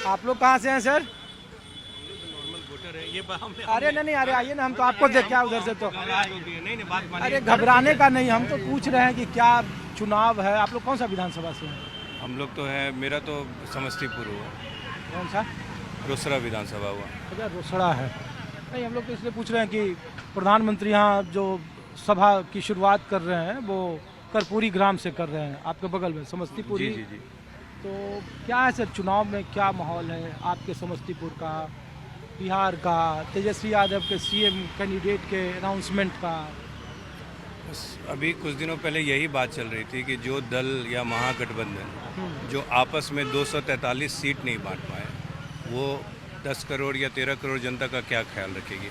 आप लोग कहाँ से हैं सर? अरे नहीं अरे आइए ना, हम तो आपको देख क्या उधर से तो अरे घबराने का नहीं, हम तो पूछ रहे हैं कि क्या चुनाव है। आप लोग कौन सा विधानसभा से हैं? हम लोग तो है, मेरा तो समस्तीपुर हुआ, कौन सा? रोसड़ा विधानसभा हुआ। अच्छा रोसड़ा है। नहीं हम लोग तो इसलिए पूछ रहे हैं कि प्रधानमंत्री यहाँ जो सभा की शुरुआत कर रहे हैं वो कर्पूरी ग्राम से कर रहे हैं, आपके बगल में समस्तीपुर जी ही। जी जी। तो क्या है सर, चुनाव में क्या माहौल है आपके समस्तीपुर का, बिहार का, तेजस्वी यादव के सीएम कैंडिडेट के अनाउंसमेंट का? बस अभी कुछ दिनों पहले यही बात चल रही थी कि जो दल या महागठबंधन जो आपस में 243 सीट नहीं बांट पाए, वो 10 करोड़ या 13 करोड़ जनता का क्या ख्याल रखेगी।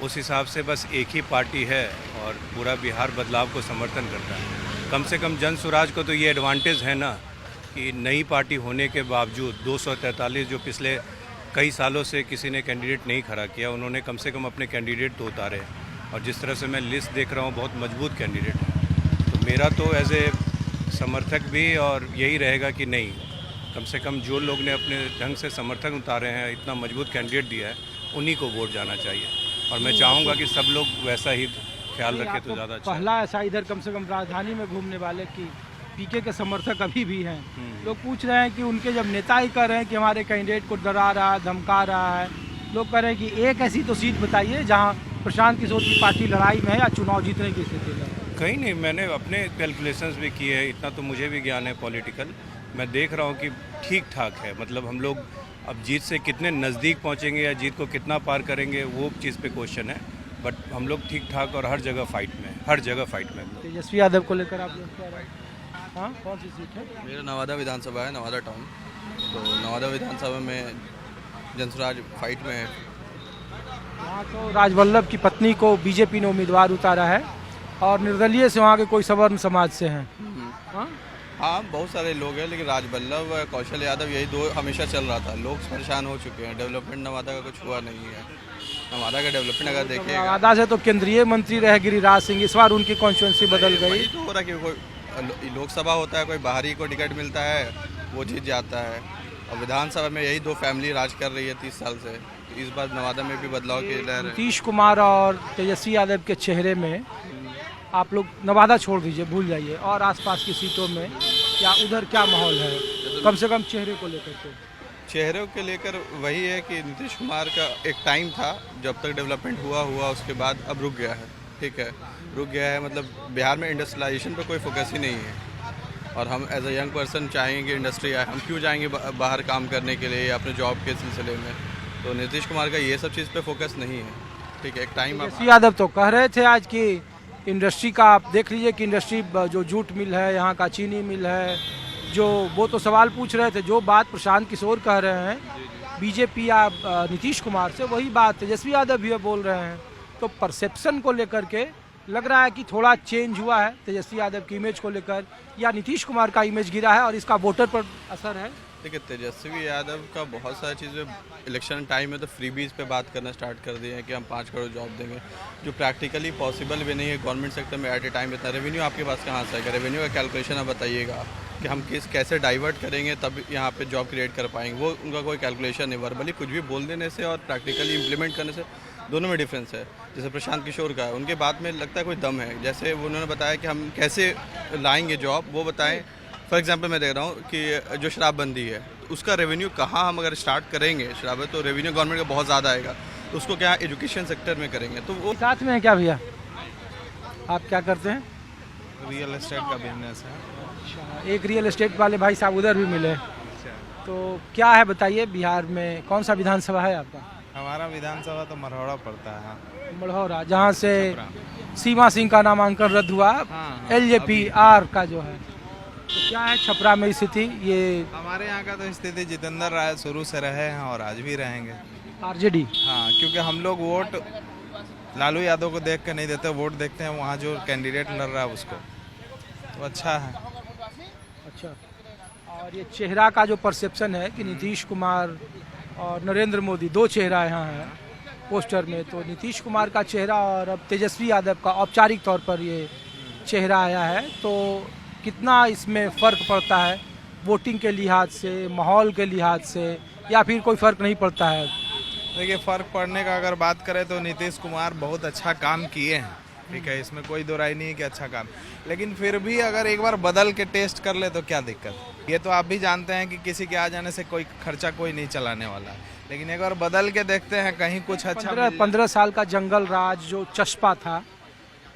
उस हिसाब से बस एक ही पार्टी है और पूरा बिहार बदलाव को समर्थन करता है। कम से कम जन स्वराज को तो ये एडवांटेज है ना कि नई पार्टी होने के बावजूद 243 जो पिछले कई सालों से किसी ने कैंडिडेट नहीं खड़ा किया, उन्होंने कम से कम अपने कैंडिडेट तो उतारे। और जिस तरह से मैं लिस्ट देख रहा हूँ, बहुत मजबूत कैंडिडेट है। तो मेरा तो एज ए समर्थक भी और यही रहेगा कि नहीं, कम से कम जो लोग ने अपने ढंग से समर्थक उतारे हैं, इतना मजबूत कैंडिडेट दिया है, उन्हीं को वोट जाना चाहिए। और मैं चाहूँगा कि सब लोग वैसा ही ख्याल रखें तो ज़्यादा अच्छा। पहला ऐसा इधर कम से कम राजधानी में घूमने वाले की पीके के समर्थक अभी भी हैं। लोग पूछ रहे हैं कि उनके जब नेता ही कह रहे हैं कि हमारे कैंडिडेट को डरा रहा है, धमका रहा है, लोग कह रहे हैं कि एक ऐसी तो सीट बताइए जहां प्रशांत किशोर की पार्टी लड़ाई में है या चुनाव जीतने की स्थिति में। कहीं नहीं, मैंने अपने कैलकुलेशंस भी किए हैं, इतना तो मुझे भी ज्ञान है पॉलिटिकल। मैं देख रहा हूँ कि ठीक ठाक है, मतलब हम लोग अब जीत से कितने नज़दीक पहुँचेंगे या जीत को कितना पार करेंगे वो चीज़ पे क्वेश्चन है। बट हम लोग ठीक ठाक और हर जगह फाइट में, हर जगह फाइट में। तेजस्वी यादव को लेकर आप लोग क्या राय? हाँ कौन सी सीट है? मेरा नवादा विधानसभा है, नवादा टाउन। तो नवादा विधानसभा में जनसुराज फाइट में है। यहाँ तो राजवल्लभ की पत्नी को बीजेपी ने उम्मीदवार उतारा है और निर्दलीय से वहाँ के कोई सवर्ण समाज से हैं। हाँ बहुत सारे लोग हैं, लेकिन राजवल्लभ कौशल यादव यही दो हमेशा चल रहा था। लोग परेशान हो चुके हैं, डेवलपमेंट नवादा का कुछ हुआ नहीं है। नवादा का डेवलपमेंट अगर देखिए, नवादा से तो केंद्रीय मंत्री रहे गिरिराज सिंह, इस बार उनकी कॉन्स्टिट्यूंसी बदल गई। तो हो रहा है कि कोई लोकसभा होता है, कोई बाहरी को टिकट मिलता है, वो जीत जाता है। और विधानसभा में यही दो फैमिली राज कर रही है 30 साल से। तो इस बार नवादा में भी बदलाव की लहर है। नीतीश कुमार और तेजस्वी यादव के चेहरे में, आप लोग नवादा छोड़ दीजिए, भूल जाइए, और आसपास की सीटों में क्या उधर क्या माहौल है, कम से कम चेहरे को लेकर के? चेहरों के लेकर वही है कि नीतीश कुमार का एक टाइम था जब तक डेवलपमेंट हुआ, उसके बाद अब रुक गया है। ठीक है, रुक गया है, मतलब बिहार में इंडस्ट्रियलाइजेशन पे कोई फोकस ही नहीं है। और हम एज अ यंग पर्सन चाहेंगे कि इंडस्ट्री आए, हम क्यों जाएंगे बाहर काम करने के लिए अपने जॉब के सिलसिले में। तो नीतीश कुमार का ये सब चीज़ पे फोकस नहीं है। ठीक है, एक टाइम तेजस्वी यादव तो कह रहे थे आज की इंडस्ट्री का, आप देख लीजिए कि इंडस्ट्री जो जूट मिल है, यहाँ का चीनी मिल है, जो वो तो सवाल पूछ रहे थे, जो बात प्रशांत किशोर कह रहे हैं बीजेपी या नीतीश कुमार से, वही बात तेजस्वी यादव भी बोल रहे हैं। तो परसेप्शन को लेकर के लग रहा है कि थोड़ा चेंज हुआ है तेजस्वी यादव की इमेज को लेकर, या नीतीश कुमार का इमेज गिरा है और इसका वोटर पर असर है। देखिए, तेजस्वी यादव का बहुत सारी चीज़ें इलेक्शन टाइम में तो फ्रीबीज पे बात करना स्टार्ट कर दिए हैं कि हम 5 करोड़ जॉब देंगे, जो प्रैक्टिकली पॉसिबल भी नहीं है गवर्नमेंट सेक्टर में एट ए टाइम। इतना रेवेन्यू आपके पास कहाँ से आएगा? रेवेन्यू का कैलकुलेशन आप बताइएगा कि हम कैसे डाइवर्ट करेंगे तब यहाँ पे जॉब क्रिएट कर पाएंगे। वो उनका कोई कैलकुलेशन नहीं। वर्बली कुछ भी बोल देने से और प्रैक्टिकली इंप्लीमेंट करने से दोनों में डिफरेंस है। जैसे प्रशांत किशोर का है, उनके बात में लगता है कोई दम है। जैसे उन्होंने बताया कि हम कैसे लाएंगे जॉब, वो बताएं। फॉर एग्जांपल मैं देख रहा हूँ कि जो शराबबंदी है, उसका रेवेन्यू कहाँ हम अगर स्टार्ट करेंगे शराब, तो रेवेन्यू गवर्नमेंट का बहुत ज़्यादा आएगा। तो उसको क्या एजुकेशन सेक्टर में करेंगे, तो वो साथ में है क्या भैया? आप क्या करते हैं? रियल एस्टेट का बिजनेस है। अच्छा, एक रियल एस्टेट वाले भाई साहब उधर भी मिले। तो क्या है बताइए, बिहार में कौन सा विधानसभा है आपका? हमारा विधानसभा तो मरहौड़ा पड़ता है। मढ़ौरा, जहाँ से सीमा सिंह का नामांकन रद्द हुआ, LJP-R का जो है। तो क्या है छपरा में स्थिति? ये हमारे यहाँ का तो स्थिति जितेंद्र राय शुरू से रहे हैं और आज भी रहेंगे। RJD? हाँ, क्योंकि हम लोग वोट लालू यादव को देख के नहीं देते, वोट देखते हैं वहाँ जो कैंडिडेट लड़ रहा है उसको। तो अच्छा है। अच्छा, और ये चेहरा का जो परसेप्शन है कि नीतीश कुमार और नरेंद्र मोदी, दो चेहरा यहाँ है पोस्टर में, तो नीतीश कुमार का चेहरा और अब तेजस्वी यादव का औपचारिक तौर पर ये चेहरा आया है, तो कितना इसमें फ़र्क पड़ता है वोटिंग के लिहाज से, माहौल के लिहाज से, या फिर कोई फर्क नहीं पड़ता है? देखिए, फ़र्क पड़ने का अगर बात करें तो नीतीश कुमार बहुत अच्छा काम किए हैं, ठीक है, इसमें कोई दो राय नहीं है कि अच्छा काम, लेकिन फिर भी अगर एक बार बदल के टेस्ट कर ले तो क्या दिक्कत? ये तो आप भी जानते हैं कि किसी के आ जाने से कोई खर्चा कोई नहीं चलाने वाला है, लेकिन एक बार बदल के देखते हैं, कहीं कुछ अच्छा 15 साल का जंगल राज जो चस्पा था,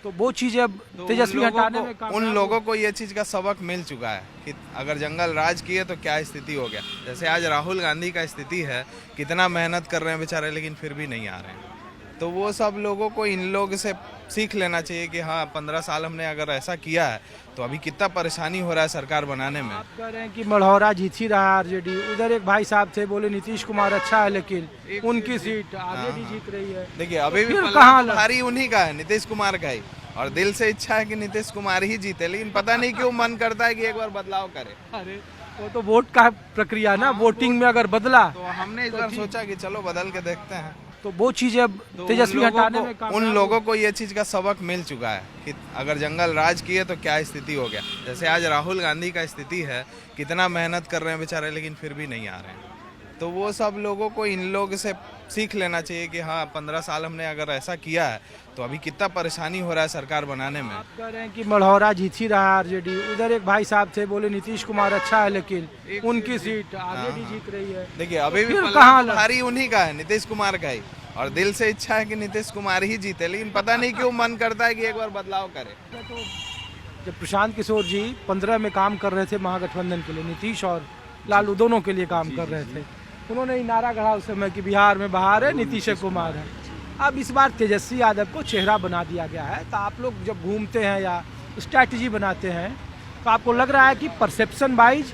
तो वो चीजें अब तो तेजस्वी हटाने में उन लोगों को ये चीज़ का सबक मिल चुका है कि अगर जंगल राज किए तो क्या स्थिति हो गया। जैसे आज राहुल गांधी का स्थिति है, कितना मेहनत कर रहे हैं बेचारे, लेकिन फिर भी नहीं आ रहे हैं। तो वो सब लोगों को इन लोग से सीख लेना चाहिए कि हाँ, 15 साल हमने अगर ऐसा किया है तो अभी कितना परेशानी हो रहा है सरकार बनाने में। आप कह रहे हैं कि मढ़ौरा जीत ही रहा आरजेडी, उधर एक भाई साहब थे बोले नीतीश कुमार अच्छा है, लेकिन उनकी सीट आगे भी जीत रही है। देखिए, अभी भी कहाँ भारी उन्हीं का है, नीतीश कुमार का ही, और दिल से इच्छा है कि नीतीश कुमार ही जीते, लेकिन पता नहीं क्यों मन करता है कि एक बार बदलाव करे। अरे वो तो वोट का प्रक्रिया ना, वोटिंग में अगर बदला तो हमने इस बार सोचा कि चलो बदल के देखते हैं। तो वो चीजें अब तेजस्वी हटाने में उन लोगों को ये चीज़ का सबक मिल चुका है कि अगर जंगल राज किए तो क्या स्थिति हो गया। जैसे आज राहुल गांधी का स्थिति है, कितना मेहनत कर रहे हैं बेचारे, लेकिन फिर भी नहीं आ रहे हैं। तो वो सब लोगों को इन लोग से सीख लेना चाहिए कि हाँ, 15 साल हमने अगर ऐसा किया है तो अभी कितना परेशानी हो रहा है सरकार बनाने में। आप कह रहे हैं कि मढ़ौरा जीत ही रहा आरजेडी, उधर एक भाई साहब थे बोले नीतीश कुमार अच्छा है, लेकिन उनकी सीट आगे भी जीत रही है। देखिए, अभी भी कहाँ भारी उन्हीं का है, नीतीश कुमार का ही, और दिल से इच्छा है कि नीतीश कुमार ही जीते, लेकिन पता नहीं क्यों मन करता है कि एक बार बदलाव करे। तो जब प्रशांत किशोर जी 15 में काम कर रहे थे महागठबंधन के लिए, नीतीश और लालू दोनों के लिए काम कर रहे थे, उन्होंने ही नारा गढ़ा उस समय कि बिहार में बहार है, नीतीश कुमार है। अब इस बार तेजस्वी यादव को चेहरा बना दिया गया है, तो आप लोग जब घूमते हैं या स्ट्रैटेजी बनाते हैं तो आपको लग रहा है कि परसेप्शन वाइज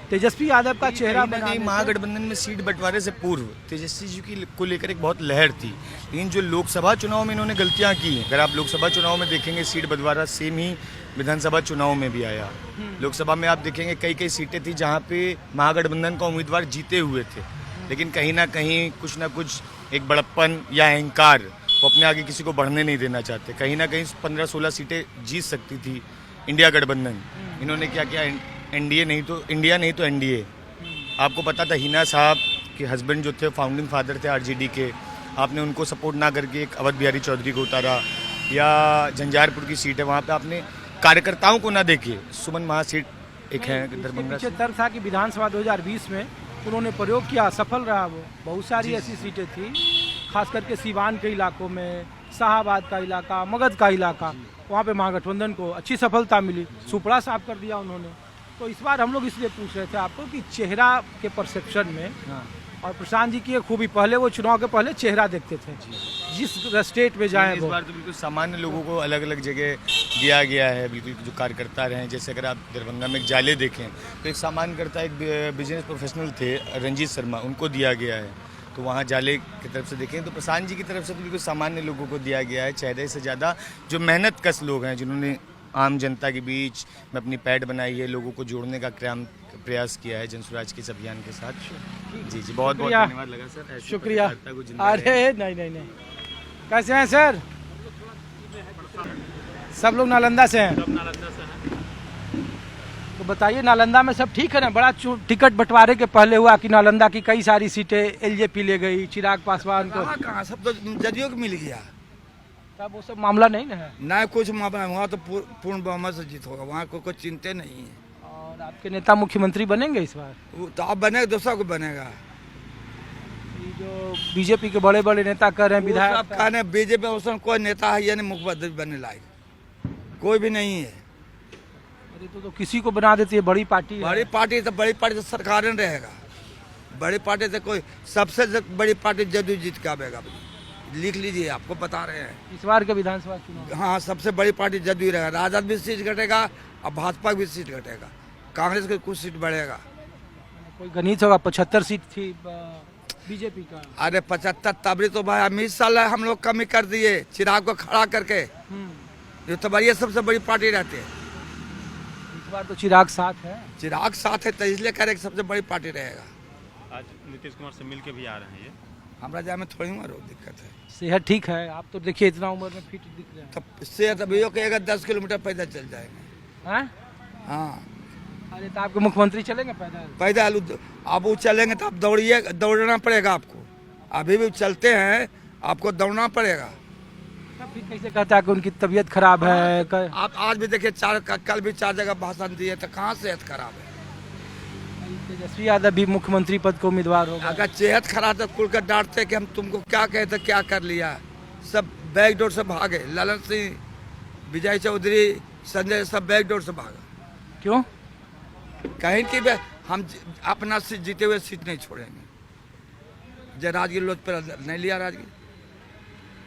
तेजस्वी यादव का चेहरा बना महागठबंधन में सीट बंटवारे से पूर्व तेजस्वी जी की को लेकर एक बहुत लहर थी, लेकिन जो लोकसभा चुनाव में इन्होंने गलतियां की हैं, अगर आप लोकसभा चुनाव में देखेंगे सीट बंटवारा सेम ही विधानसभा चुनाव में भी आया। लोकसभा में आप देखेंगे कई कई सीटें थी जहां पे महागठबंधन का उम्मीदवार जीते हुए थे, लेकिन कहीं ना कहीं कुछ ना कुछ एक बड़प्पन या अहंकार, वो अपने आगे किसी को बढ़ने नहीं देना चाहते। कहीं ना कहीं 15-16 सीटें जीत सकती थी इंडिया गठबंधन, इन्होंने क्या किया, इंडिया नहीं तो एनडीए। आपको पता था हिना साहब के हस्बैंड जो थे फाउंडिंग फादर थे आरजेडी के, आपने उनको सपोर्ट ना करके एक अवध बिहारी चौधरी को उतारा, या झंझारपुर की सीट है वहाँ पे आपने कार्यकर्ताओं को ना देखे, सुमन महासीट एक है दरभंगा से। तर्क था कि विधानसभा 2020 में उन्होंने प्रयोग किया, सफल रहा वो। बहुत सारी ऐसी सीटें थी, खास करके सीवान के इलाकों में, शाहाबाद का इलाका, मगध का इलाका, वहाँ पे महागठबंधन को अच्छी सफलता मिली, सुपड़ा साफ कर दिया उन्होंने। तो इस बार हम लोग इसलिए पूछ रहे थे आपको कि चेहरा के परसेप्शन में, और प्रशांत जी की एक खूबी, पहले वो चुनाव के पहले चेहरा देखते थे, जिस स्टेट में जाए इस बार तो बिल्कुल सामान्य लोगों को अलग अलग जगह दिया गया है, बिल्कुल जो कार्यकर्ता रहे। जैसे अगर आप दरभंगा में एक जाले देखें तो एक सामान्य करता, एक बिजनेस प्रोफेशनल थे रंजीत शर्मा, उनको दिया गया है। तो वहाँ जाले की तरफ से देखें तो प्रशांत जी की तरफ से तो बिल्कुल सामान्य लोगों को दिया गया है। चेहरे से ज़्यादा जो मेहनत कश लोग हैं, जिन्होंने आम जनता के बीच में अपनी पैड बनाई है, लोगों को जोड़ने का प्रयास किया है जनसुराज के इस अभियान के साथ। जी जी, बहुत बहुत धन्यवाद लगा सर, शुक्रिया। अरे नहीं, कैसे हैं सर? सब लोग नालंदा से हैं? तो बताइए, नालंदा में सब ठीक है ना? बड़ा टिकट बंटवारे के पहले हुआ कि नालंदा की कई सारी सीटें एलजेपी ले गई, चिराग पासवान को। कहाँ सब तो जदयू को मिल गया। तब वो सब मामला नहीं ना है? ना कुछ मामला, वहाँ तो पूर्ण बहुमत से जीत होगा, वहाँ को कोई चिंता नहीं है। और आपके नेता मुख्यमंत्री बनेंगे इस बार? तो आप बनेगा, दूसरा को बनेगा। ये जो बीजेपी के बड़े बड़े नेता कर रहे हैं, विधायक आप कहने बीजेपी में कोई नेता है या नहीं मुख्यमंत्री बनने लायक, कोई भी नहीं है। अरे तो किसी को बना देती है, बड़ी पार्टी है। बड़ी पार्टी तो सरकार में रहेगा। बड़ी पार्टी से कोई सबसे बड़ी पार्टी जदयू जीत के आएगा, लिख लीजिए, आपको बता रहे हैं। इस बार के विधानसभा चुनाव, हाँ, सबसे बड़ी पार्टी जदयू रहेगा। राजद भी सीट घटेगा और भाजपा भी सीट घटेगा, कांग्रेस की कुछ सीट बढ़ेगा। कोई गणित होगा, 75 सीट थी बीजेपी का। अरे 75 तबरी तो भाई 20 साल हम लोग कमी कर दिए, चिराग को खड़ा करके। ये तो बढ़िया सबसे बड़ी पार्टी रहती है। इस बार तो चिराग साथ है। चिराग साथ है तो इसलिए कह रहे सबसे बड़ी पार्टी रहेगा। आज नीतीश कुमार से मिल के भी आ रहे हैं, ये हमारा जाए में थोड़ी उम्र दिक्कत है। सेहत ठीक है? आप तो देखिए इतना उम्र में फिट दिख रहे हैं। तब सेहत अभी कहेगा 10 किलोमीटर पैदल चल जाएंगे। हैं? हाँ, अरे तो आपके मुख्यमंत्री चलेंगे पैदल? पैदल अब वो चलेंगे तो आप दौड़ना पड़ेगा आपको। अभी भी चलते हैं, आपको दौड़ना पड़ेगा। तो फिर कैसे कहता है कि उनकी तबीयत खराब है? आप आज भी देखिए कल भी 4 जगह भाषण दिए, तो कहाँ सेहत खराब है? तेजस्वी यादव भी मुख्यमंत्री पद को उम्मीदवार होगा। अगर सेहत खराब तो खुल कर डांटते कि हम तुमको क्या कहते, क्या कर लिया। सब बैकडोर से भागे, ललन सिंह, विजय चौधरी, संजय, सब बैकडोर से भागे। क्यों? कहीं कि हम अपना सीट जीते हुए सीट नहीं छोड़ेंगे। जय राजगीर लोच पर नहीं लिया, राजगीर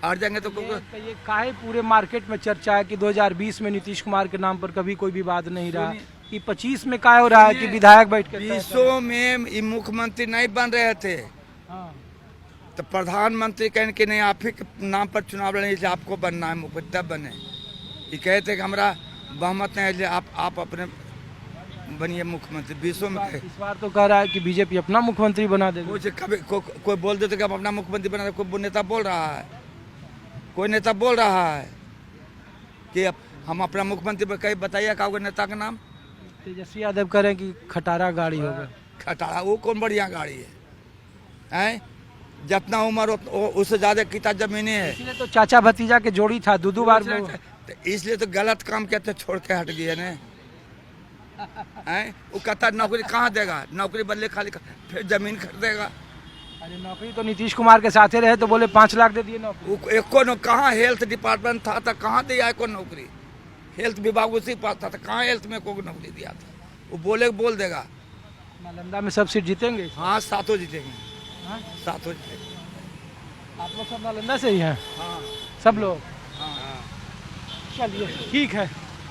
हार जाएंगे तो ये काहे पूरे मार्केट में चर्चा है कि 2020 में नीतीश कुमार के नाम पर कभी कोई विवाद नहीं रहा, कि 25 में क्या हो रहा है कि विधायक बैठ के 20 में ये मुख्यमंत्री नहीं बन रहे थे। हाँ। तो प्रधानमंत्री कहने के नहीं, आप ही के नाम पर चुनाव लड़ने, इसलिए आपको बनना है मुख्यमंत्री, तब बने। ये कहते कि हमारा बहुमत नहीं है, इसलिए आप अपने बनिए मुख्यमंत्री। 20 में इस बार तो कह रहा है कि बीजेपी अपना मुख्यमंत्री बना देगी। कोई बोल देते कि हम अपना मुख्यमंत्री बना दे, कोई नेता बोल रहा है, कोई नेता बोल रहा है कि हम अपना मुख्यमंत्री, कहीं बताइए का होगा नेता का नाम? तेजस्वी यादव कह रहे हैं कि खटारा गाड़ी होगा। खटारा वो कौन बढ़िया गाड़ी है? हैं? जितना उम्र उससे ज्यादा कितना जमीनें है। इसलिए तो चाचा भतीजा के जोड़ी था, दो बार तो इसलिए तो गलत काम कहते छोड़ के हट गए ने। हैं? वो कहता नौकरी कहाँ देगा, नौकरी बदले खाली फिर जमीन खरीदेगा। अरे नौकरी तो नीतीश कुमार के साथ रहे तो बोले 5 लाख दे दिए नौकरी। एको कहाँ हेल्थ डिपार्टमेंट था तो कहाँ दिया एको नौकरी? हेल्थ विभाग उसी पास था तो कहाँ हेल्थ में कोई नौकरी दिया था? वो बोल देगा। नालंदा में सब सीट जीतेंगे? हाँ, 7 जीतेंगे। हाँ? 7 जीतेंगे। आप लोग सब नालंदा से ही हैं? हाँ, सब लोग? हाँ। चलिए ठीक है।